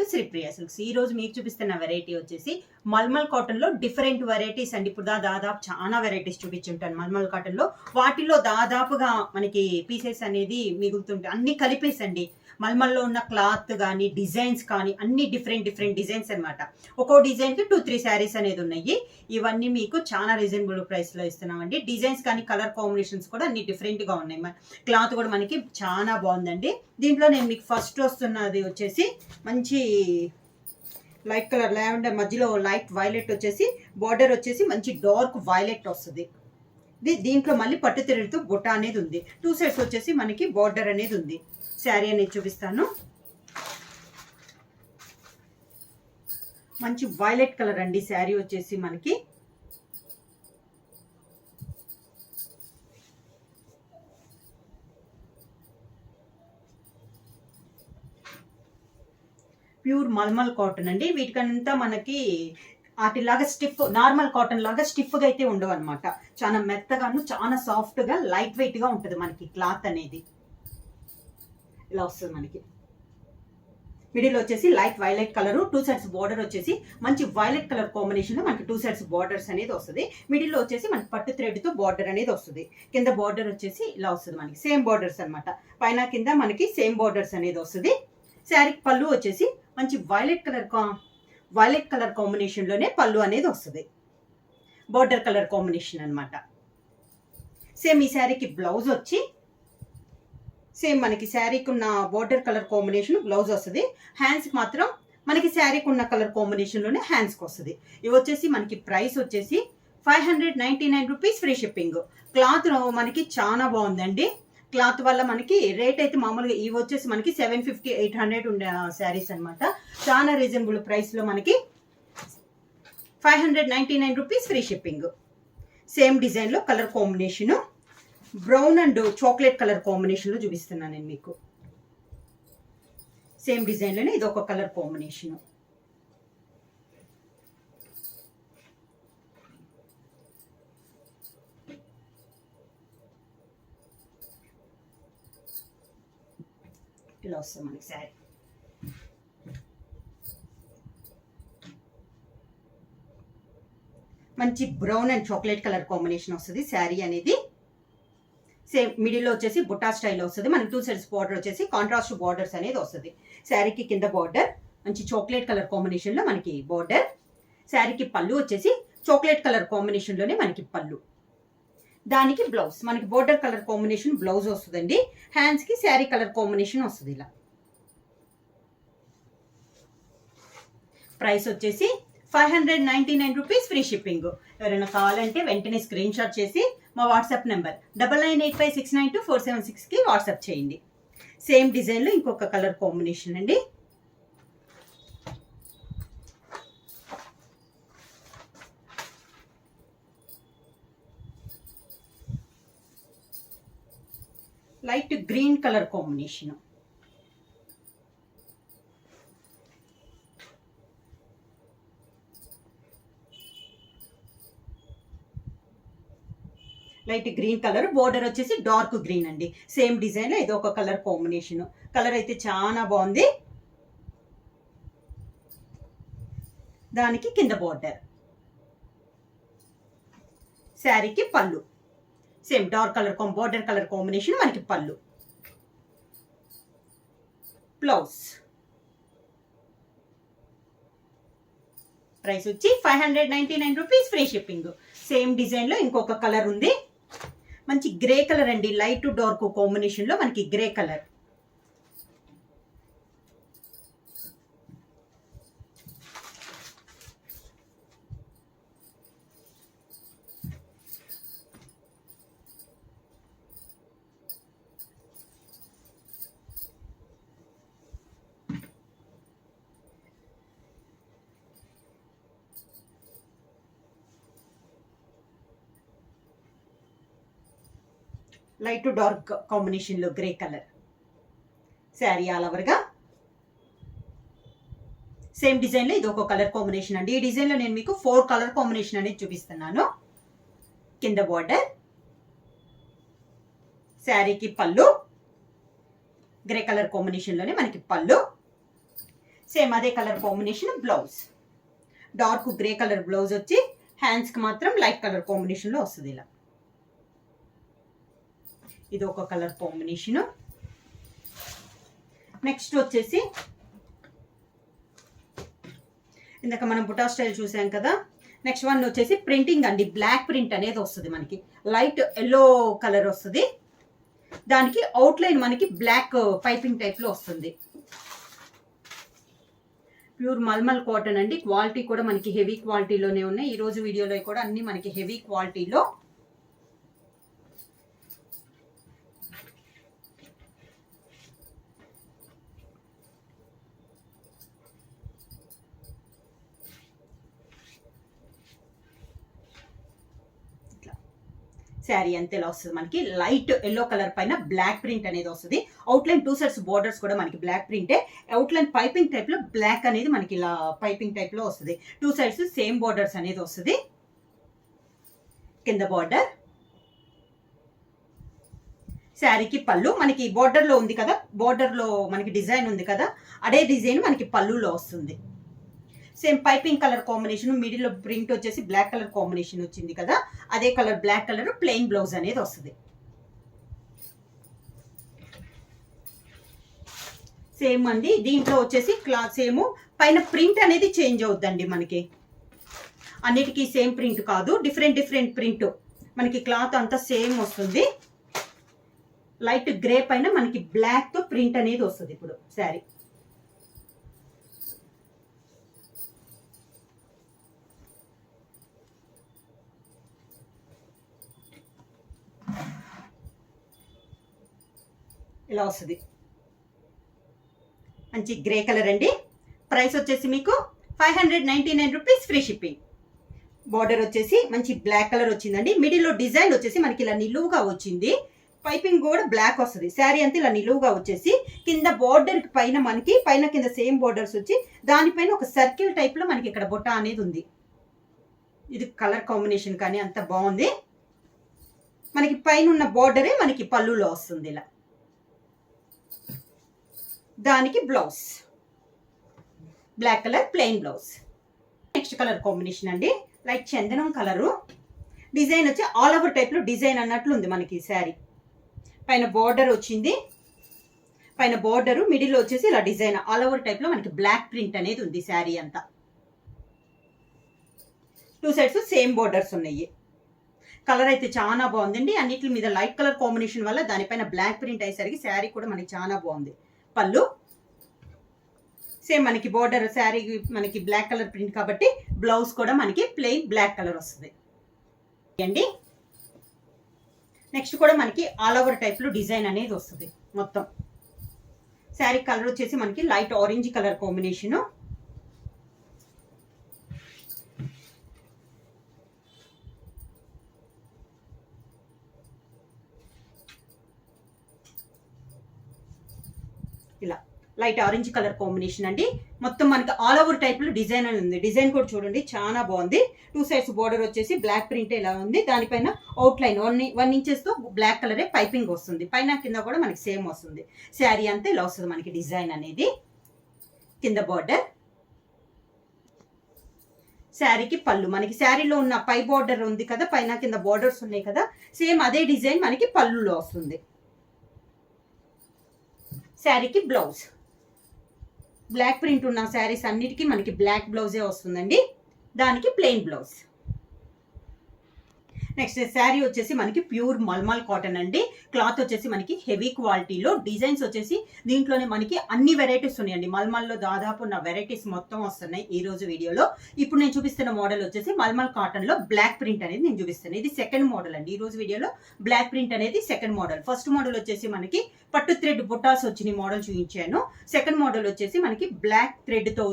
To Sripriya silks. ఈ రోజు మీకు చూపిస్తున్న వెరైటీ వచ్చేసి మల్మల్ కాటన్ లో డిఫరెంట్ వెరైటీస్ అండి. ఇప్పుడు దాదాపు చాలా వెరైటీస్ చూపించుంటాను మల్మల్ కాటన్ లో. వాటిలో దాదాపుగా మనకి పీసెస్ అనేది మిగులుతుంటాయి, అన్ని కలిపేసండి. మల్మల్లో ఉన్న క్లాత్ కానీ డిజైన్స్ కానీ అన్ని డిఫరెంట్ డిజైన్స్ అనమాట. ఒక్కో డిజైన్ కి 2-3 శారీస్ అనేది ఉన్నాయి. ఇవన్నీ మీకు చాలా రీజనబుల్ ప్రైస్ లో ఇస్తున్నామండి. డిజైన్స్ కానీ కలర్ కాంబినేషన్స్ కూడా అన్ని డిఫరెంట్ గా ఉన్నాయి. క్లాత్ కూడా మనకి చాలా బాగుందండి. దీంట్లో నేను మీకు ఫస్ట్ వస్తున్నది వచ్చేసి మంచి లైట్ కలర్ లావెండర్, మధ్యలో లైట్ వైలెట్ వచ్చేసి బార్డర్ వచ్చేసి మంచి డార్క్ వైలెట్ వస్తుంది. దీంట్లో మళ్ళీ పట్టు తిరుగుతూ బుట్ట అనేది ఉంది. 2 సైడ్స్ వచ్చేసి మనకి బార్డర్ అనేది ఉంది. శారీ అనేది చూపిస్తాను. మంచి వైలెట్ కలర్ అండి శారీ వచ్చేసి మనకి. ప్యూర్ మల్మల్ కాటన్ అండి. వీటికంతా మనకి వాటిలాగా స్టిఫ్, నార్మల్ కాటన్ లాగా స్టిఫ్గా అయితే ఉండవు అనమాట. చాలా మెత్తగాను చాలా సాఫ్ట్గా లైట్ వెయిట్గా ఉంటుంది మనకి క్లాత్ అనేది. ఇలా వస్తుంది మనకి. మిడిల్ వచ్చేసి light violet colour, 2 sides border వచ్చేసి మంచి వైలెట్ కలర్ కాంబినేషన్ లో మనకి 2 సైడ్స్ బార్డర్స్ అనేది వస్తుంది. మిడిల్ వచ్చేసి మనకి పట్టు థ్రెడ్ తో బార్డర్ అనేది వస్తుంది. కింద బార్డర్ వచ్చేసి ఇలా వస్తుంది మనకి. సేమ్ బార్డర్స్ అనమాట, పైన కింద మనకి సేమ్ బార్డర్స్ అనేది వస్తుంది. శారీకి పళ్ళు వచ్చేసి మంచి వైలెట్ కలర్ కాంబినేషన్ లోనే పళ్ళు అనేది వస్తుంది. బార్డర్ కలర్ కాంబినేషన్ అనమాట. సేమ్ ఈ శారీకి బ్లౌజ్ వచ్చి సేమ్ మనకి శారీకి ఉన్న బార్డర్ కలర్ కాంబినేషన్ బ్లౌజ్ వస్తుంది. హ్యాండ్స్కి మాత్రం మనకి శారీకి ఉన్న కలర్ కాంబినేషన్లోనే హ్యాండ్స్కి వస్తుంది. ఇవి వచ్చేసి మనకి ప్రైస్ వచ్చేసి 599 రూపీస్, ఫ్రీ షిప్పింగ్. క్లాత్ మనకి చాలా బాగుందండి. క్లాత్ వల్ల మనకి రేట్ అయితే మామూలుగా ఇవి వచ్చేసి మనకి 750-800 ఉండే శారీస్ అనమాట. చాలా రీజనబుల్ ప్రైస్లో మనకి 599 రూపీస్, ఫ్రీ షిప్పింగ్. సేమ్ డిజైన్లో colour combination brown and chocolate colour కాంబినేషన్లో చూపిస్తున్నాను నేను మీకు. సేమ్ డిజైన్లోనే ఇది ఒక కలర్ కాంబినేషను. ఇలా వస్తుంది మనకి శారీ. మంచి brown and chocolate colour combination వస్తుంది శారీ అనేది. సేమ్ మిడిల్లో వచ్చేసి బుట్టా స్టైల్ వస్తుంది మనకి. 2 సైడ్స్ బార్డర్ వచ్చేసి కాంట్రాస్ట్ బార్డర్స్ అనేది వస్తుంది. శారీకి కింద బార్డర్ మంచి చాక్లెట్ కలర్ కాంబినేషన్లో మనకి బార్డర్. శారీకి పళ్ళు వచ్చేసి చాక్లెట్ కలర్ కాంబినేషన్లోనే మనకి పళ్ళు. దానికి బ్లౌజ్ మనకి బార్డర్ కలర్ కాంబినేషన్ బ్లౌజ్ వస్తుందండి. హ్యాండ్స్కి శారీ కలర్ కాంబినేషన్ వస్తుంది. ఇలా ప్రైస్ వచ్చేసి 599 రూపీస్, ఫ్రీ షిప్పింగ్. ఎవరైనా కావాలంటే వెంటనే స్క్రీన్ షాట్ చేసి మా వాట్సాప్ నెంబర్ 9985692476కి వాట్సాప్ చేయండి. సేమ్ డిజైన్లో ఇంకొక కలర్ కాంబినేషన్ అండి. Light green colour combination. Light green colour, border వచ్చేసి డార్క్ గ్రీన్ అండి. సేమ్ డిజైన్ ఇది ఒక కలర్ కాంబినేషన్. కలర్ అయితే చాలా బాగుంది. దానికి కింద బోర్డర్. శారీకి పళ్ళు same dark colour border colour combination మనకి పళ్ళు. బ్లౌజ్ ప్రైస్ వచ్చి 599 రూపీస్, ఫ్రీ షిప్పింగ్. సేమ్ డిజైన్లో ఇంకొక కలర్ ఉంది. మంచి గ్రే కలర్ అండి, లైట్ డార్క్ కాంబినేషన్లో మనకి గ్రే కలర్. లైట్ డార్క్ కాంబినేషన్లో గ్రే కలర్ శారీ ఆల్ ఓవర్గా. సేమ్ డిజైన్లో ఇది ఒక కలర్ కాంబినేషన్ అండి. ఈ డిజైన్లో నేను మీకు 4 కలర్ కాంబినేషన్ అనేది చూపిస్తున్నాను. కింద బార్డర్, శారీకి పళ్ళు గ్రే కలర్ కాంబినేషన్లోనే మనకి పళ్ళు. సేమ్ అదే colour combination blouse, dark grey colour blouse వచ్చి హ్యాండ్స్కి మాత్రం లైట్ కలర్ కాంబినేషన్లో వస్తుంది ఇలా. ఇది ఒక కలర్ కాంబినేషను. నెక్స్ట్ వచ్చేసి ఇందాక మనం బుటా స్టైల్ చూసాం కదా, నెక్స్ట్ వన్ వచ్చేసి ప్రింటింగ్ అండి. బ్లాక్ ప్రింట్ అనేది వస్తుంది మనకి, లైట్ ఎల్లో కలర్ వస్తుంది, దానికి అవుట్లైన్ మనకి బ్లాక్ పైపింగ్ టైప్లో వస్తుంది. ప్యూర్ మల్మల్ కాటన్ అండి. క్వాలిటీ కూడా మనకి హెవీ క్వాలిటీలోనే ఉన్నాయి. ఈరోజు వీడియోలో కూడా అన్ని మనకి హెవీ క్వాలిటీలో. శారీ అంతే ఇలా వస్తుంది మనకి, లైట్ ఎల్లో కలర్ పైన బ్లాక్ ప్రింట్ అనేది వస్తుంది. అవుట్లైన్ 2 సైడ్స్ బోర్డర్స్ కూడా మనకి బ్లాక్ ప్రింటే. అవుట్లైన్ పైపింగ్ టైప్ లో బ్లాక్ అనేది మనకి ఇలా పైపింగ్ టైప్ లో వస్తుంది. 2 సైడ్స్ సేమ్ బోర్డర్స్ అనేది వస్తుంది. కింద బోర్డర్, శారీకి పళ్ళు మనకి బోర్డర్ లో ఉంది కదా, బోర్డర్ లో మనకి డిజైన్ ఉంది కదా, అదే డిజైన్ మనకి పళ్ళులో వస్తుంది. Same piping colour combination, middle లో ప్రింట్ వచ్చేసి బ్లాక్ కలర్ కాంబినేషన్ వచ్చింది కదా, అదే colour black colour plain blouse అనేది వస్తుంది. సేమ్ అండి. దీంట్లో వచ్చేసి క్లాత్ సేమ్, పైన ప్రింట్ అనేది చేంజ్ అవుద్దండి మనకి. అన్నిటికీ సేమ్ ప్రింట్ కాదు, డిఫరెంట్ డిఫరెంట్ ప్రింట్ మనకి. క్లాత్ అంతా సేమ్ వస్తుంది. లైట్ గ్రే పైన మనకి బ్లాక్ తో ప్రింట్ అనేది వస్తుంది. ఇప్పుడు శారీ ఇలా వస్తుంది, మంచి గ్రే కలర్ అండి. ప్రైస్ వచ్చేసి మీకు 599 రూపీస్, ఫ్రీ షిప్పింగ్. బార్డర్ వచ్చేసి మంచి బ్లాక్ కలర్ వచ్చిందండి. మిడిల్లో డిజైన్ వచ్చేసి మనకి ఇలా నిలువుగా వచ్చింది, పైపింగ్ కూడా బ్లాక్ వస్తుంది. శారీ అంతా ఇలా నిలువుగా వచ్చేసి కింద బార్డర్ పైన మనకి పైన కింద సేమ్ బార్డర్స్ వచ్చి దానిపైన ఒక సర్కిల్ టైప్ లో మనకి ఇక్కడ బొట్ట అనేది ఉంది. ఇది కలర్ కాంబినేషన్ కానీ అంత బాగుంది. మనకి పైన ఉన్న బార్డరే మనకి పళ్ళులో వస్తుంది ఇలా. దానికి blouse black colour plain blouse. Next colour combination అండి, లైట్ చందనం కలరు. డిజైన్ వచ్చి ఆల్ ఓవర్ టైప్ లో డిజైన్ అన్నట్లు ఉంది మనకి. శారీ పైన బార్డర్ వచ్చింది, పైన బార్డర్ మిడిల్ వచ్చేసి ఇలా డిజైన్ ఆల్ ఓవర్ టైప్ లో మనకి బ్లాక్ ప్రింట్ అనేది ఉంది. శారీ అంతా 2 సైడ్స్ సేమ్ బార్డర్స్ ఉన్నాయి. కలర్ అయితే చాలా బాగుందండి. అన్నిటి మీద లైట్ కలర్ కాంబినేషన్ వల్ల దానిపైన బ్లాక్ ప్రింట్ అయ్యేసరికి శారీ కూడా మనకి చాలా బాగుంది. పళ్ళు సేమ్ మనకి బోర్డర్, శారీ మనకి బ్లాక్ కలర్ ప్రింట్ కాబట్టి బ్లౌజ్ కూడా మనకి ప్లెయిన్ బ్లాక్ కలర్ వస్తుంది అండి. నెక్స్ట్ కూడా మనకి ఆల్ ఓవర్ టైప్ లో డిజైన్ అనేది వస్తుంది మొత్తం. శారీ కలర్ వచ్చేసి మనకి లైట్ ఆరెంజ్ కలర్ కాంబినేషన్. ఇలా లైట్ ఆరెంజ్ కలర్ కాంబినేషన్ అండి. మొత్తం మనకి ఆల్ ఓవర్ టైప్ లో డిజైన్ అని ఉంది. డిజైన్ కూడా చూడండి చాలా బాగుంది. 2 సైడ్స్ బోర్డర్ వచ్చేసి బ్లాక్ ప్రింట్ ఇలా ఉంది. దానిపైన అవుట్ లైన్ 1 ఇంచెస్ తో బ్లాక్ కలరే పైపింగ్ వస్తుంది. పైన కింద కూడా మనకి సేమ్ వస్తుంది. శారీ అంతా ఇలా వస్తుంది మనకి డిజైన్ అనేది. కింద బోర్డర్, శారీకి పళ్ళు మనకి శారీలో ఉన్న పై బోర్డర్ ఉంది కదా, పైన కింద బోర్డర్స్ ఉన్నాయి కదా, సేమ్ అదే డిజైన్ మనకి పళ్ళులో వస్తుంది. శారీకి బ్లౌజ్ బ్లాక్ ప్రింట్ ఉన్న శారీస్ అన్నిటికీ మనకి బ్లాక్ బ్లౌజే వస్తుందండి. దానికి ప్లెయిన్ బ్లౌజ్. నెక్స్ట్ శారీ వచ్చేసి మనకి ప్యూర్ మల్మల్ కాటన్ అండి. క్లాత్ వచ్చేసి మనకి హెవీ క్వాలిటీలో, డిజైన్స్ వచ్చేసి దీంట్లోనే మనకి అన్ని వెరైటీస్ ఉన్నాయండి. మల్మల్లో దాదాపు ఉన్న వెరైటీస్ మొత్తం వస్తున్నాయి ఈ రోజు వీడియోలో. ఇప్పుడు నేను చూపిస్తున్న మోడల్ వచ్చేసి మల్మల్ కాటన్ లో బ్లాక్ ప్రింట్ అనేది నేను చూపిస్తాను. ఇది సెకండ్ మోడల్ అండి. ఈ రోజు వీడియోలో బ్లాక్ ప్రింట్ అనేది సెకండ్ మోడల్. ఫస్ట్ మోడల్ వచ్చేసి మనకి పట్టు థ్రెడ్ బుట్టాస్ వచ్చిన మోడల్ చూపించాను. సెకండ్ మోడల్ వచ్చేసి మనకి బ్లాక్ థ్రెడ్ తో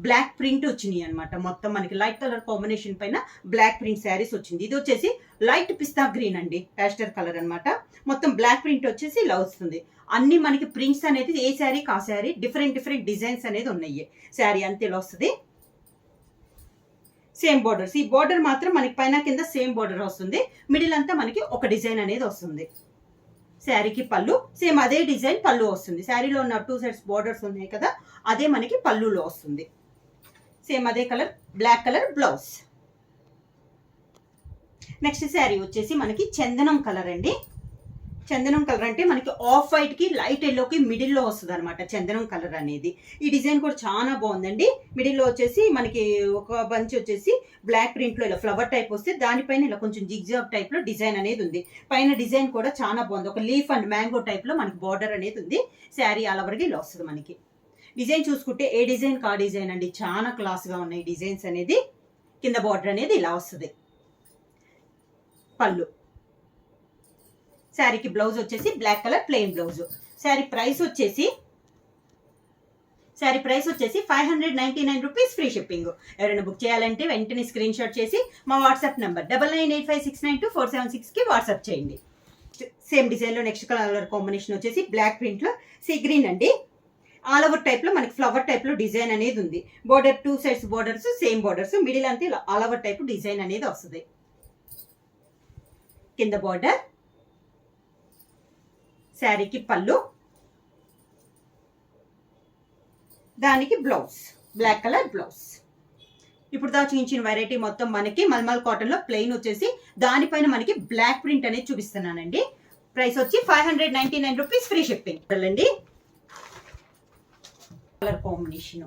బ్లాక్ ప్రింట్ వచ్చినాయి అనమాట. మొత్తం మనకి లైట్ కలర్ కాంబినేషన్ పైన బ్లాక్ ప్రింట్ శారీస్ వచ్చింది. ఇది వచ్చేసి లైట్ పిస్తా గ్రీన్ అండి, ప్యాస్టర్ కలర్ అనమాట. మొత్తం బ్లాక్ ప్రింట్ వచ్చేసి ఇలా వస్తుంది. అన్ని మనకి ప్రింట్స్ అనేది ఏ శారీ కా శారీ డిఫరెంట్ డిఫరెంట్ డిజైన్స్ అనేది ఉన్నాయి. శారీ అంతే ఇలా వస్తుంది. సేమ్ బోర్డర్స్, ఈ బోర్డర్ మాత్రం మనకి పైన కింద సేమ్ బోర్డర్ వస్తుంది. మిడిల్ అంతా మనకి ఒక డిజైన్ అనేది వస్తుంది. శారీకి పళ్ళు సేమ్ అదే డిజైన్ పళ్ళు వస్తుంది. శారీలో ఉన్న 2 సైడ్స్ బోర్డర్స్ ఉన్నాయి కదా, అదే మనకి పళ్ళులో వస్తుంది. సేమ్ అదే colour, black colour blouse. Next sari వచ్చేసి మనకి చందనం కలర్ అండి. చందనం కలర్ అంటే మనకి ఆఫ్ వైట్ కి లైట్ ఎల్లోకి మిడిల్లో వస్తుంది అనమాట చందనం కలర్ అనేది. ఈ డిజైన్ కూడా చాలా బాగుందండి. మిడిల్లో వచ్చేసి మనకి ఒక బంచ్ వచ్చేసి బ్లాక్ ప్రింట్ లో ఇలా ఫ్లవర్ టైప్ వస్తే దానిపైన ఇలా కొంచెం జిగ్జాగ్ టైప్ లో డిజైన్ అనేది ఉంది. పైన డిజైన్ కూడా చాలా బాగుంది. ఒక లీఫ్ అండ్ మ్యాంగో టైప్ లో మనకి బార్డర్ అనేది ఉంది. శారీ ఆల్ ఓవర్గా ఇలా వస్తుంది మనకి. డిజైన్ చూసుకుంటే ఏ డిజైన్ కా డిజైన్ అండి, చాలా క్లాస్ గా ఉన్నాయి డిజైన్స్ అనేది. కింద బార్డర్ అనేది ఇలా వస్తుంది. పళ్ళు. శారీకి బ్లౌజ్ వచ్చేసి black colour plain blouse. Sari price వచ్చేసి 599 రూపీస్ ఫ్రీ షిప్పింగ్. ఎవరైనా బుక్ చేయాలంటే వెంటనే స్క్రీన్ షాట్ చేసి మా వాట్సాప్ నెంబర్ 9985692476 కి వాట్సాప్ చేయండి. సేమ్ డిజైన్ లో నెక్స్ట్ కలర్ కాంబినేషన్ వచ్చేసి బ్లాక్ ప్రింట్ లో సీ గ్రీన్ అండి. ఆల్ ఓవర్ టైప్ లో మనకి ఫ్లవర్ టైప్ లో డిజైన్ అనేది ఉంది. Border 2 sides borders same borders, middle అంతే ఆల్ ఓవర్ టైప్ డిజైన్ అనేది వస్తుంది. కింద బోర్డర్. శారీకి పళ్ళు, దానికి బ్లౌజ్ బ్లాక్ కలర్ బ్లౌజ్. ఇప్పుడు దా చూపించిన వెరైటీ మొత్తం మనకి మల్మల్ కాటన్ లో ప్లెయిన్ వచ్చేసి దానిపైన మనకి బ్లాక్ ప్రింట్ అనేది చూపిస్తున్నానండి. ప్రైస్ వచ్చి 599 రూపీస్ ఫ్రీ షిప్పింగ్ అండి. Colour combination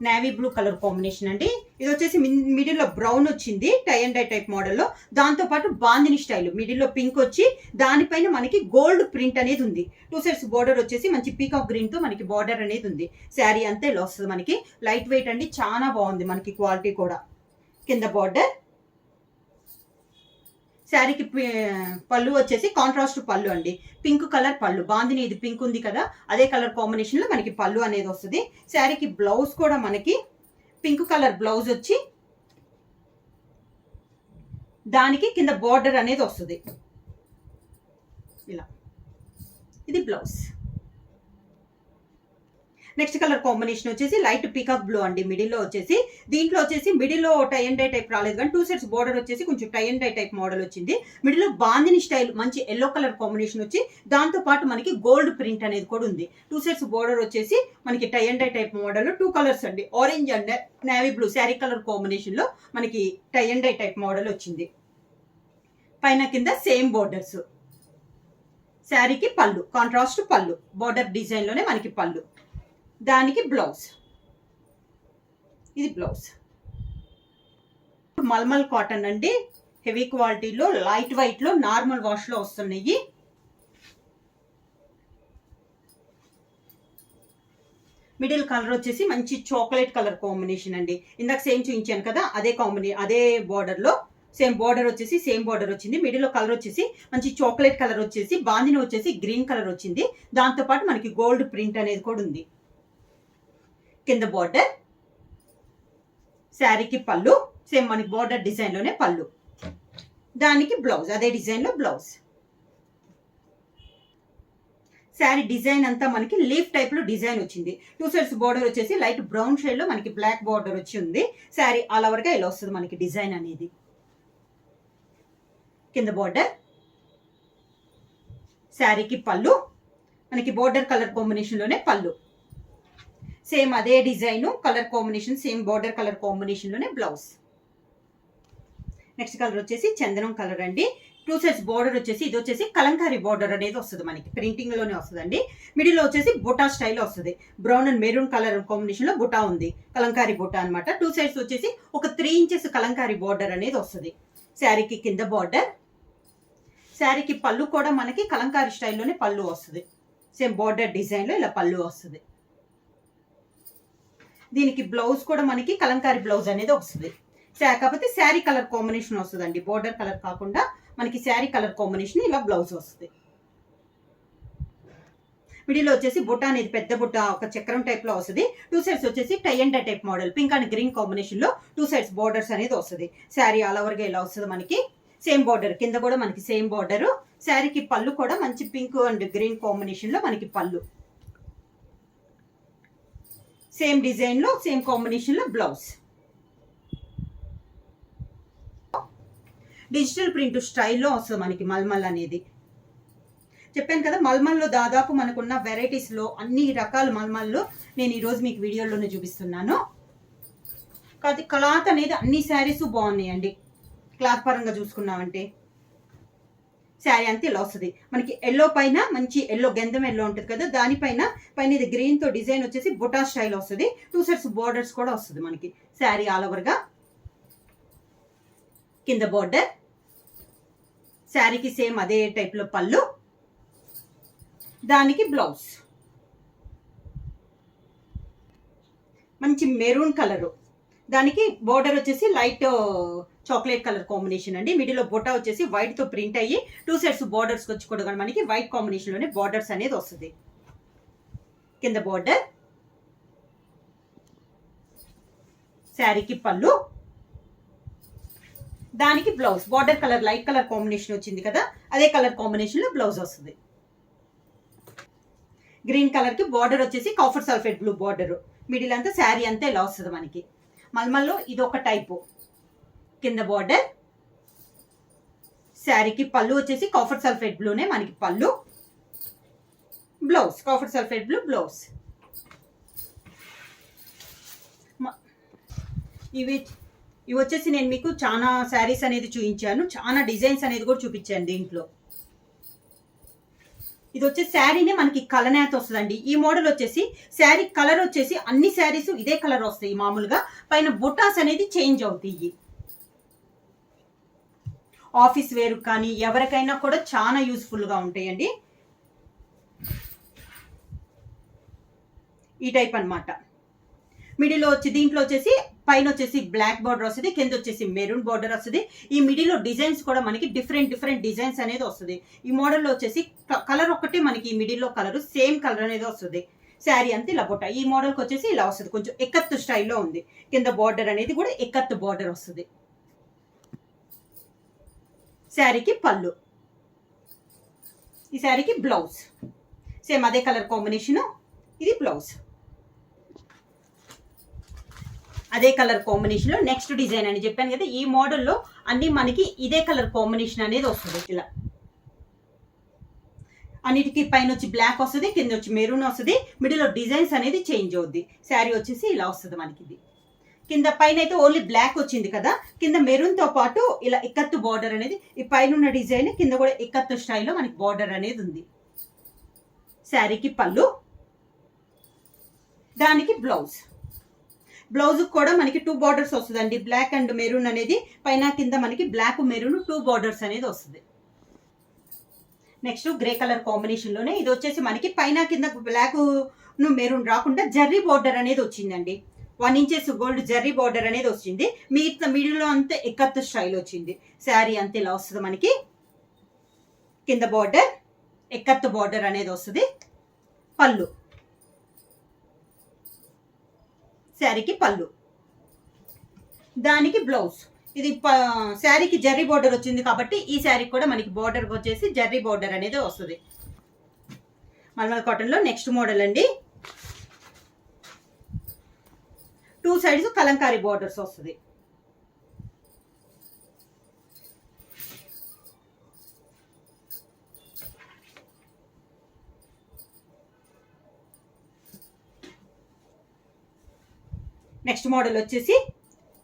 navy blue colour combination అండి. ఇది వచ్చేసి మిడిల్ లో బ్రౌన్ వచ్చింది టై అండ్ డై టైప్ మోడల్లో. దాంతో పాటు బాందిని స్టైల్ మిడిల్ లో పింక్ వచ్చి దానిపైన మనకి గోల్డ్ ప్రింట్ అనేది ఉంది. 2 సైడ్స్ బోర్డర్ వచ్చేసి మంచి పీకాక్ గ్రీన్ తో మనకి బార్డర్ అనేది ఉంది. శారీ అంతా ఇలా వస్తుంది మనకి. లైట్ వెయిట్ అండి, చాలా బాగుంది మనకి క్వాలిటీ కూడా. కింద బార్డర్. శారీకి పళ్ళు వచ్చేసి కాంట్రాస్ట్ పళ్ళు అండి. పింక్ కలర్ పళ్ళు. బాందిని ఇది పింక్ ఉంది కదా, అదే కలర్ కాంబినేషన్ లో మనకి పళ్ళు అనేది వస్తుంది. శారీకి బ్లౌజ్ కూడా మనకి పింక్ కలర్ బ్లౌజ్ వచ్చి దానికి కింద బార్డర్ అనేది వస్తుంది ఇలా. ఇది బ్లౌజ్. నెక్స్ట్ కలర్ కాంబినేషన్ వచ్చేసి లైట్ పీకాక్ బ్లూ అండి. మిడిల్లో వచ్చేసి దీంట్లో వచ్చేసి మిడిల్లో టై అండ్ డై టైప్ రాలేదు కానీ 2 సైడ్స్ బోర్డర్ వచ్చేసి కొంచెం tie and die type model వచ్చింది. మిడిల్లో బాందిని స్టైల్ మంచి ఎల్లో కలర్ కాంబినేషన్ వచ్చి దాంతో పాటు మనకి గోల్డ్ ప్రింట్ అనేది కూడా ఉంది. 2 సైడ్స్ బోర్డర్ వచ్చేసి మనకి tie and die type model 2 colours అండి, orange and navy blue sari colour combination లో మనకి tie and die type model వచ్చింది. పైన కింద సేమ్ బోర్డర్స్. శారీకి పళ్ళు కాంట్రాస్ట్ పళ్ళు, బోర్డర్ డిజైన్ లోనే మనకి పళ్ళు, దానికి బ్లౌజ్. ఇది బ్లౌజ్. మల్మల్ కాటన్ అండి, హెవీ క్వాలిటీలో లైట్ వెయిట్ లో నార్మల్ వాష్ లో వస్తున్నాయి. మిడిల్ కలర్ వచ్చేసి మంచి చాక్లెట్ కలర్ కాంబినేషన్ అండి. ఇందాక సేమ్ చూపించాను కదా, అదే బార్డర్ లో సేమ్ బార్డర్ వచ్చేసి సేమ్ బార్డర్ వచ్చింది. మిడిల్ లో కలర్ వచ్చేసి మంచి చాక్లెట్ కలర్ వచ్చేసి బాందిని వచ్చేసి గ్రీన్ కలర్ వచ్చింది. దాంతో పాటు మనకి గోల్డ్ ప్రింట్ అనేది కూడా ఉంది. కింద బార్డర్. శారీకి పళ్ళు సేమ్ మనకి బార్డర్ డిజైన్ లోనే పళ్ళు, దానికి బ్లౌజ్ అదే డిజైన్ లో బ్లౌజ్. శారీ డిజైన్ అంతా మనకి లీఫ్ టైప్ లో డిజైన్ వచ్చింది. 2 సైడ్స్ బార్డర్ వచ్చేసి లైట్ బ్రౌన్ షేడ్ లో మనకి బ్లాక్ బార్డర్ వచ్చి ఉంది. శారీ ఆల్ ఓవర్ గా ఇలా వస్తుంది మనకి డిజైన్ అనేది. కింద బార్డర్. శారీకి పళ్ళు మనకి బార్డర్ కలర్ కాంబినేషన్ లోనే పళ్ళు, సేమ్ అదే design colour combination same border colour combination లోనే బ్లౌజ్. నెక్స్ట్ కలర్ వచ్చేసి చందనం కలర్ అండి. 2 సైడ్స్ బార్డర్ వచ్చేసి ఇది వచ్చేసి కలంకారీ బార్డర్ అనేది వస్తుంది మనకి, ప్రింటింగ్ లోనే వస్తుందండి. మిడిల్ లో వచ్చేసి బుటా స్టైల్ వస్తుంది. Brown and maroon colour combination లో బుటా ఉంది, కలంకారీ బుటా అనమాట. 2 సైడ్స్ వచ్చేసి ఒక 3 ఇంచెస్ కలంకారీ బార్డర్ అనేది వస్తుంది. శారీకి కింద బార్డర్. శారీకి పళ్ళు కూడా మనకి కలంకారీ స్టైల్లోనే పళ్ళు వస్తుంది. సేమ్ బార్డర్ డిజైన్ లో ఇలా పళ్ళు వస్తుంది. దీనికి బ్లౌజ్ కూడా మనకి కలంకారీ బ్లౌజ్ అనేది వస్తుంది. కాకపోతే శారీ కలర్ కాంబినేషన్ వస్తుందండి, బోర్డర్ కలర్ కాకుండా మనకి శారీ కలర్ కాంబినేషన్ ఇలా బ్లౌజ్ వస్తుంది. మిడిల్ వచ్చేసి బుట్ట అనేది పెద్ద బుట్ట ఒక చక్రం టైప్ లో వస్తుంది. 2 సైడ్స్ వచ్చేసి tie and die type model pink and green combination లో 2 సైడ్స్ బోర్డర్స్ అనేది వస్తుంది. శారీ ఆల్ ఓవర్ గా ఇలా వస్తుంది మనకి. సేమ్ బార్డర్ కింద కూడా మనకి సేమ్ బార్డర్. శారీకి పళ్ళు కూడా మంచి పింక్ అండ్ గ్రీన్ కాంబినేషన్ లో మనకి పళ్ళు. సేమ్ డిజైన్లో సేమ్ కాంబినేషన్లో బ్లౌజ్. డిజిటల్ ప్రింట్ స్టైల్లో వస్తుంది మనకి మల్మల్ అనేది. చెప్పాను కదా, మల్మల్లో దాదాపు మనకున్న వెరైటీస్లో అన్ని రకాల మల్మల్లో నేను ఈరోజు మీకు వీడియోలోనే చూపిస్తున్నాను. కాదు, క్లాత్ అనేది అన్ని శారీస్ బాగున్నాయండి. క్లాత్ పరంగా చూసుకున్నామంటే శారీ అంతే ఇలా వస్తుంది మనకి. ఎల్లో పైన మంచి ఎల్లో, గంధం ఎల్లో ఉంటుంది కదా, దానిపైన ఇది గ్రీన్తో డిజైన్ వచ్చేసి బుటా స్టైల్ వస్తుంది. 2 sets బోర్డర్స్ కూడా వస్తుంది మనకి. శారీ ఆల్ ఓవర్గా కింద బోర్డర్, శారీకి సేమ్ అదే టైప్లో పళ్ళు, దానికి బ్లౌజ్ మంచి మెరూన్ కలరు, దానికి బోర్డర్ వచ్చేసి లైట్ చాక్లెట్ కలర్ కాంబినేషన్ అండి. మిడిల్లో బొటా వచ్చేసి వైట్తో ప్రింట్ అయ్యి 2 sets బోర్డర్స్కి వచ్చి కూడా మనకి వైట్ కాంబినేషన్లోనే బోర్డర్స్ అనేది వస్తుంది. కింద బోర్డర్, శారీకి పళ్ళు, దానికి blouse. Border colour light colour combination వచ్చింది కదా, అదే కలర్ కాంబినేషన్లో బ్లౌజ్ వస్తుంది. గ్రీన్ కలర్కి బార్డర్ వచ్చేసి copper sulphate blue border. Middle అంతా శారీ అంతా ఇలా వస్తుంది మనకి. మల్మల్లో ఇది ఒక టైపు. కింద బార్డర్, శారీకి పళ్ళు వచ్చేసి కాఫర్ సల్ఫేట్ బ్లూనే మనకి పళ్ళు, blouse copper sulphate blue blouse. ఇవి వచ్చేసి నేను మీకు చాలా శారీస్ అనేది చూపించాను, చాలా డిజైన్స్ అనేది కూడా చూపించాను దీంట్లో. ఇది వచ్చేసి శారీనే మనకి కలనేత వస్తుందండి. ఈ మోడల్ వచ్చేసి శారీ కలర్ వచ్చేసి అన్ని శారీస్ ఇదే కలర్ వస్తాయి మామూలుగా, పైన బుటాస్ అనేది చేంజ్ అవుతాయి. ఆఫీస్ వేర్ కానీ ఎవరికైనా కూడా చాలా యూస్ఫుల్గా ఉంటాయండి. ఈ టైప్ అనమాట. మిడిల్లో వచ్చి దీంట్లో వచ్చేసి పైన వచ్చేసి బ్లాక్ బార్డర్ వస్తుంది, కింద వచ్చేసి మెరూన్ బార్డర్ వస్తుంది. ఈ మిడిల్లో డిజైన్స్ కూడా మనకి డిఫరెంట్ డిజైన్స్ అనేది వస్తుంది. ఈ మోడల్లో వచ్చేసి కలర్ ఒకటి మనకి ఈ మిడిల్లో కలర్ సేమ్ కలర్ అనేది వస్తుంది. శారీ అంతా ఇలా బొట్ట. ఈ మోడల్కి వచ్చేసి ఇలా వస్తుంది, కొంచెం ఎక్కత్తు స్టైల్లో ఉంది. కింద బార్డర్ అనేది కూడా ఎక్కత్తు బార్డర్ వస్తుంది. శారీకి పళ్ళు, ఈ శారీకి బ్లౌజ్ సేమ్ అదే కలర్ కాంబినేషన్. ఇది బ్లౌజ్ అదే కలర్ కాంబినేషన్లో నెక్స్ట్ డిజైన్ అని చెప్పాను కదా, ఈ మోడల్లో అన్ని మనకి ఇదే కలర్ కాంబినేషన్ అనేది వస్తుంది. ఇలా అన్నిటికీ పైన వచ్చి బ్లాక్ వస్తుంది, కింద వచ్చి మెరూన్ వస్తుంది. మిడిల్లో డిజైన్స్ అనేది చేంజ్ అవుద్ది. శారీ వచ్చేసి ఇలా వస్తుంది మనకి. ఇది కింద పైన అయితే ఓన్లీ బ్లాక్ వచ్చింది కదా, కింద మెరూన్తో పాటు ఇలా ఇక్కత్తు బార్డర్ అనేది, ఈ పైన ఉన్న డిజైన్ కింద కూడా ఇక్కత్తు స్టైల్లో మనకి బార్డర్ అనేది ఉంది. శారీకి పళ్ళు, దానికి బ్లౌజ్. బ్లౌజ్ కూడా మనకి 2 బార్డర్స్ వస్తుందండి. బ్లాక్ అండ్ మెరూన్ అనేది పైన కింద మనకి బ్లాక్ మెరూన్ 2 బార్డర్స్ అనేది వస్తుంది. నెక్స్ట్ గ్రే కలర్ కాంబినేషన్లోనే ఇది వచ్చేసి మనకి పైన కింద బ్లాక్ మెరూన్ రాకుండా జర్రీ బార్డర్ అనేది వచ్చిందండి. 1 inches గోల్డ్ జర్రీ బార్డర్ అనేది వచ్చింది. మిడిల్లో అంతా ఎక్కత్తు స్టైల్ వచ్చింది. శారీ అంతా ఇలా వస్తుంది మనకి. కింద బార్డర్ ఎక్కత్తు బార్డర్ అనేది వస్తుంది. పళ్ళు, శారీకి పళ్ళు, దానికి బ్లౌజ్. ఇది శారీకి జర్రీ బార్డర్ వచ్చింది కాబట్టి ఈ శారీ కూడా మనకి బార్డర్ వచ్చేసి జర్రీ బార్డర్ అనేది వస్తుంది. మల్మల్ కాటన్లో నెక్స్ట్ మోడల్ అండి. 2 sides కలంకారీ బార్డర్స్ వస్తుంది. నెక్స్ట్ మోడల్ వచ్చేసి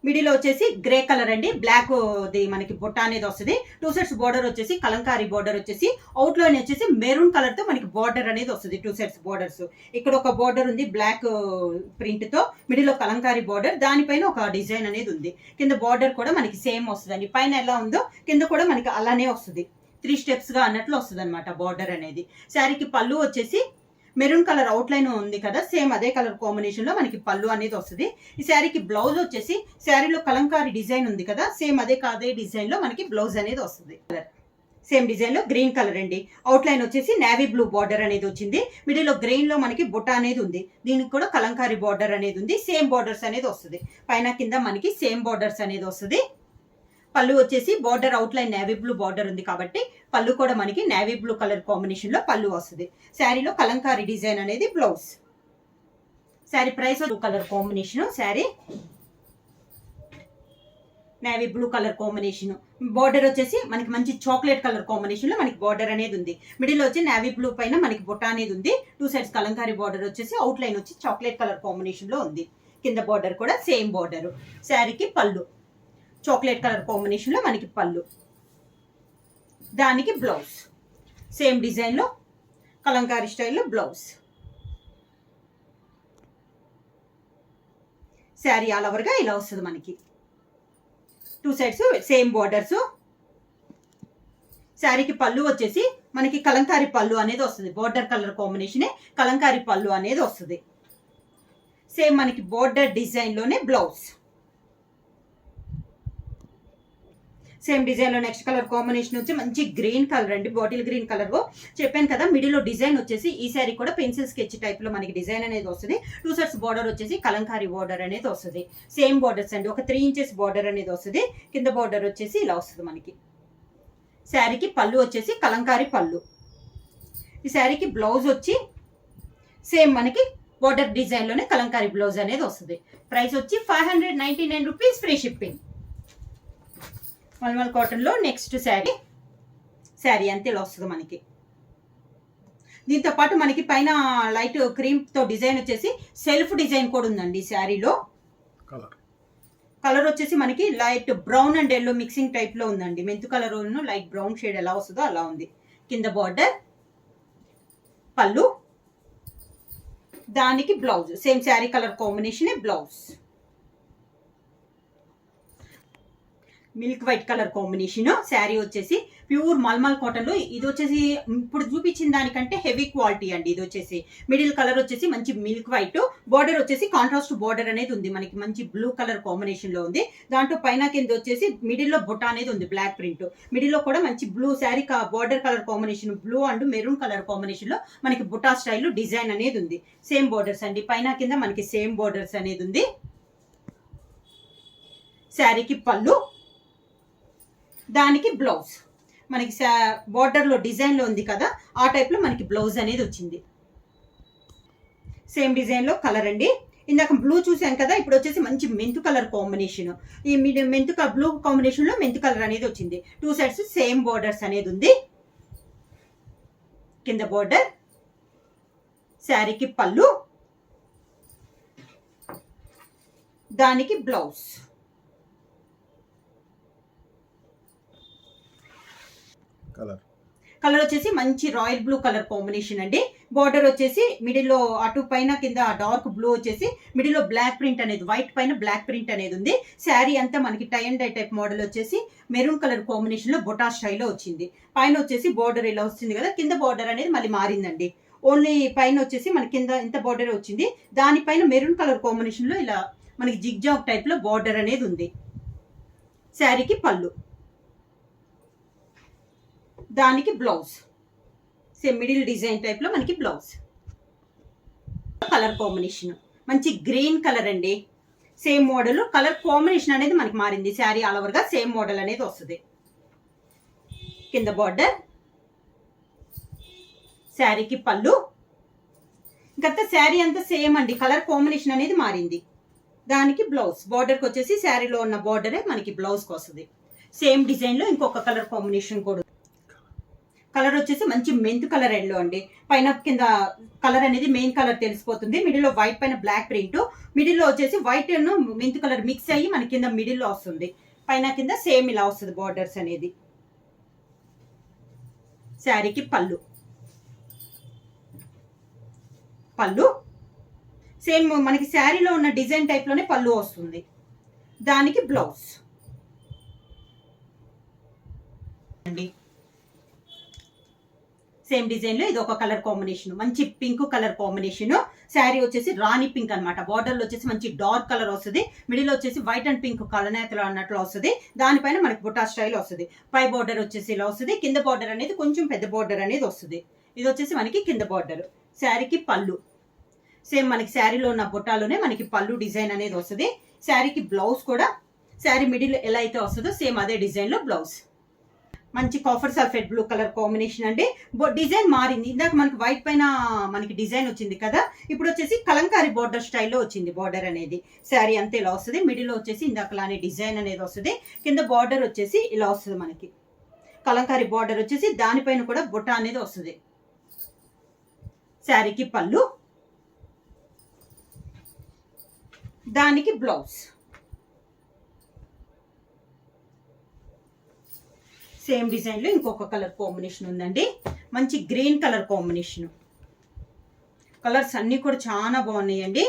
మిడిల్లో వచ్చేసి గ్రే కలర్ అండి. బ్లాక్ మనకి బొట్ట అనేది వస్తుంది. 2 sets బోర్డర్ వచ్చేసి కలంకారీ బోర్డర్ వచ్చేసి అవుట్ లైన్ వచ్చేసి మెరూన్ కలర్ తో మనకి బోర్డర్ అనేది వస్తుంది. 2 sets బోర్డర్స్. ఇక్కడ ఒక బోర్డర్ ఉంది బ్లాక్ ప్రింట్ తో, మిడిల్లో కలంకారీ బోర్డర్, దానిపైన ఒక డిజైన్ అనేది ఉంది. కింద బోర్డర్ కూడా మనకి సేమ్ వస్తుంది. పైన ఎలా ఉందో కింద కూడా మనకి అలానే వస్తుంది. 3 steps గా అన్నట్లు వస్తుంది అనమాట బోర్డర్ అనేది. శారీకి పళ్ళు వచ్చేసి మెరూన్ కలర్ అవుట్ లైన్ ఉంది కదా, సేమ్ అదే కలర్ కాంబినేషన్ లో మనకి పళ్ళు అనేది వస్తుంది. ఈ శారీకి బ్లౌజ్ వచ్చేసి శారీలో కలంకారీ డిజైన్ ఉంది కదా, సేమ్ అదే డిజైన్ లో మనకి బ్లౌజ్ అనేది వస్తుంది. సేమ్ డిజైన్ లో గ్రీన్ కలర్ అండి. అవుట్ లైన్ వచ్చేసి నేవీ బ్లూ బార్డర్ అనేది వచ్చింది. మిడిల్ లో గ్రీన్ లో మనకి బుట్ట అనేది ఉంది. దీనికి కూడా కలంకారీ బార్డర్ అనేది ఉంది. సేమ్ బార్డర్స్ అనేది వస్తుంది. పైన కింద మనకి సేమ్ బార్డర్స్ అనేది వస్తుంది. పళ్ళు వచ్చేసి border out line navy blue border ఉంది కాబట్టి పళ్ళు కూడా మనకి నేవీ బ్లూ కలర్ కాంబినేషన్ లో పళ్ళు వస్తుంది. శారీలో కలంకారీ డిజైన్ అనేది blouse. Sari price blue colour combination, sari navy blue colour combination, border వచ్చేసి మనకి మంచి చాక్లెట్ కలర్ కాంబినేషన్ లో మనకి బార్డర్ అనేది ఉంది. మిడిల్ వచ్చి నేవీ బ్లూ పైన మనకి బుట్ట అనేది ఉంది. 2 సైడ్స్ కలంకారీ బార్డర్ వచ్చేసి అవుట్ లైన్ వచ్చి చాక్లెట్ కలర్ కాంబినేషన్ లో ఉంది. కింద బార్డర్ కూడా సేమ్ బార్డర్. శారీకి పళ్ళు చాక్లెట్ కలర్ కాంబినేషన్ లో మనకి పళ్ళు, దానికి బ్లౌజ్ సేమ్ డిజైన్ లో కలంకారీ స్టైల్లో బ్లౌజ్. శారీ ఆల్ ఓవర్ గా ఇలా వస్తుంది మనకి. 2 సైడ్స్ సేమ్ బార్డర్స్. శారీకి పళ్ళు వచ్చేసి మనకి కలంకారీ పళ్ళు అనేది వస్తుంది. బార్డర్ కలర్ కాంబినేషనే కలంకారీ పళ్ళు అనేది వస్తుంది. సేమ్ మనకి బార్డర్ డిజైన్ లోనే బ్లౌజ్. సేమ్ డిజైన్ లో నెక్స్ట్ కలర్ కాంబినేషన్ వచ్చి మంచి గ్రీన్ కలర్ అండి, బాటిల్ గ్రీన్ కలర్. చెప్పాను కదా మిడిల్ లో డిజైన్ వచ్చేసి ఈ శారీ కూడా పెన్సిల్ స్కెచ్ టైప్ లో మనకి డిజైన్ అనేది వస్తుంది. 2 సైడ్స్ బార్డర్ వచ్చేసి కలంకారీ బార్డర్ అనేది వస్తుంది. సేమ్ బార్డర్స్ అండి, ఒక 3 ఇంచెస్ బార్డర్ అనేది వస్తుంది. కింద బార్డర్ వచ్చేసి ఇలా వస్తుంది మనకి. శారీకి పళ్ళు వచ్చేసి కలంకారీ పళ్ళు. ఈ శారీకి బ్లౌజ్ వచ్చి సేమ్ మనకి బార్డర్ డిజైన్ లోనే కలంకారీ బ్లౌజ్ అనేది వస్తుంది. ప్రైస్ వచ్చి 599 rupees, free shipping. Mulmul cotton లో నెక్స్ట్ శారీ అంతే ఇలా వస్తుంది మనకి. దీంతో పాటు మనకి పైన లైట్ క్రీమ్ తో డిజైన్ వచ్చేసి సెల్ఫ్ డిజైన్ కూడా ఉందండి. శారీలో కలర్ వచ్చేసి మనకి light brown and yellow mixing type లో ఉందండి. మెంతు కలర్ లైట్ బ్రౌన్ షేడ్ ఎలా వస్తుందో అలా ఉంది. కింద బార్డర్, పళ్ళు, దానికి blouse same sari colour combination blouse. Milk white colour combination. Sari వచ్చేసి ప్యూర్ మల్మల్ కాటన్ లో. ఇది వచ్చేసి ఇప్పుడు చూపించిన దానికంటే హెవీ క్వాలిటీ అండి. ఇది వచ్చేసి మిడిల్ కలర్ వచ్చేసి మంచి మిల్క్ వైట్, బార్డర్ వచ్చేసి కాంట్రాస్ట్ బార్డర్ అనేది ఉంది మనకి. మంచి బ్లూ కలర్ కాంబినేషన్ లో ఉంది. దాంట్లో పైన కింద వచ్చేసి మిడిల్ లో బుట్ట అనేది ఉంది, బ్లాక్ ప్రింట్. మిడిల్ లో కూడా మంచి blue sari border colour combination blue and maroon colour combination లో మనకి బుట్టా స్టైల్ డిజైన్ అనేది ఉంది. సేమ్ బార్డర్స్ అండి, పైన కింద మనకి సేమ్ బార్డర్స్ అనేది ఉంది. శారీకి పళ్ళు, దానికి బ్లౌజ్. మనకి బార్డర్ లో డిజైన్ లో ఉంది కదా ఆ టైప్ లో మనకి బ్లౌజ్ అనేది వచ్చింది. సేమ్ డిజైన్ లో కలర్ అండి. ఇందాక బ్లూ చూసాం కదా, ఇప్పుడు వచ్చేసి మంచి మెంతు కలర్ కాంబినేషన్. ఈ మెంతు బ్లూ కాంబినేషన్ లో మెంతు కలర్ అనేది వచ్చింది. 2 సైడ్స్ సేమ్ బార్డర్స్ అనేది ఉంది. కింద బార్డర్, శారీకి పళ్ళు, దానికి బ్లౌజ్. కలర్ వచ్చేసి మంచి రాయల్ బ్లూ కలర్ కాంబినేషన్ అండి. బార్డర్ వచ్చేసి మిడిల్ లో అటు పైన కింద డార్క్ బ్లూ వచ్చేసి మిడిల్ లో బ్లాక్ ప్రింట్ అనేది, వైట్ పైన బ్లాక్ ప్రింట్ అనేది ఉంది. శారీ అంతా మనకి tie and die type model వచ్చేసి మెరూన్ కలర్ కాంబినేషన్ లో బొటా స్టైల్లో వచ్చింది. పైన వచ్చేసి బార్డర్ ఇలా వస్తుంది కదా, కింద బార్డర్ అనేది మళ్ళీ మారిందండి. ఓన్లీ పైన వచ్చేసి మన కింద ఇంత బార్డర్ వచ్చింది. దానిపైన మెరూన్ కలర్ కాంబినేషన్ లో ఇలా మనకి జిగ్జాగ్ టైప్ లో బార్డర్ అనేది ఉంది. శారీకి పళ్ళు, దానికి blouse. Same middle design type లో మనకి బ్లౌజ్. కలర్ కాంబినేషన్ మంచి గ్రీన్ కలర్ అండి. సేమ్ మోడల్ కలర్ కాంబినేషన్ అనేది మనకి మారింది. శారీ ఆల్ ఓవర్ గా సేమ్ మోడల్ అనేది వస్తుంది. కింద బార్డర్, శారీకి పళ్ళు. ఇంకా శారీ అంతా సేమ్ అండి, కలర్ కాంబినేషన్ అనేది మారింది. దానికి బ్లౌజ్. బార్డర్కి వచ్చేసి శారీలో ఉన్న బార్డరే మనకి బ్లౌజ్కి వస్తుంది. సేమ్ డిజైన్ లో ఇంకొక కలర్ కాంబినేషన్ కూడా. కలర్ వచ్చేసి మంచి మెంతు కలర్ ఎల్లో అండి. పైన కింద కలర్ అనేది మెయిన్ కలర్ తెలిసిపోతుంది. మిడిల్ లో వైట్ పైన బ్లాక్ ప్రింట్, మిడిల్ లో వచ్చేసి వైట్ మెంతు కలర్ మిక్స్ అయ్యి మన కింద మిడిల్ లో వస్తుంది. పైన కింద సేమ్ ఇలా వస్తుంది బార్డర్స్ అనేది. శారీకి పళ్ళు, పళ్ళు సేమ్ మనకి శారీలో ఉన్న డిజైన్ టైప్ లోనే పళ్ళు వస్తుంది. దానికి బ్లౌజ్ అండి. సేమ్ డిజైన్ లో ఇది ఒక కలర్ కాంబినేషన్, మంచి పింక్ కలర్ కాంబినేషన్. శారీ వచ్చేసి రాణి పింక్ అనమాట. బార్డర్ లో వచ్చేసి మంచి డార్క్ కలర్ వస్తుంది. మిడిల్ వచ్చేసి వైట్ అండ్ పింక్ కలనేతలు అన్నట్లు వస్తుంది. దానిపైన మనకి బుట్టా స్టైల్ వస్తుంది. పై బార్డర్ వచ్చేసి ఇలా వస్తుంది. కింద బార్డర్ అనేది కొంచెం పెద్ద బార్డర్ అనేది వస్తుంది. ఇది వచ్చేసి మనకి కింద బార్డర్. శారీకి పళ్ళు సేమ్ మనకి శారీలో ఉన్న బుట్టాలోనే మనకి పళ్ళు డిజైన్ అనేది వస్తుంది. శారీకి బ్లౌజ్ కూడా శారీ మిడిల్ ఎలా అయితే వస్తుందో సేమ్ అదే డిజైన్ లో బ్లౌజ్. మంచి copper sulphate blue colour combination అండి. డిజైన్ మారింది. ఇందాక మనకి వైట్ పైన మనకి డిజైన్ వచ్చింది కదా, ఇప్పుడు వచ్చేసి కలంకారీ బోర్డర్ స్టైల్లో వచ్చింది. బోర్డర్ అనేది శారీ అంతా ఇలా వస్తుంది. మిడిల్లో వచ్చేసి ఇందాకలానే డిజైన్ అనేది వస్తుంది. కింద బార్డర్ వచ్చేసి ఇలా వస్తుంది. మనకి కలంకారీ బార్డర్ వచ్చేసి దానిపైన కూడా బుట్ట అనేది వస్తుంది. శారీకి పళ్ళు, దానికి బ్లౌజ్. సేమ్ డిజైన్లో ఇంకొక కలర్ కాంబినేషన్ ఉందండి. మంచి గ్రీన్ కలర్ కాంబినేషన్. కలర్స్ అన్నీ కూడా చాలా బాగున్నాయండి.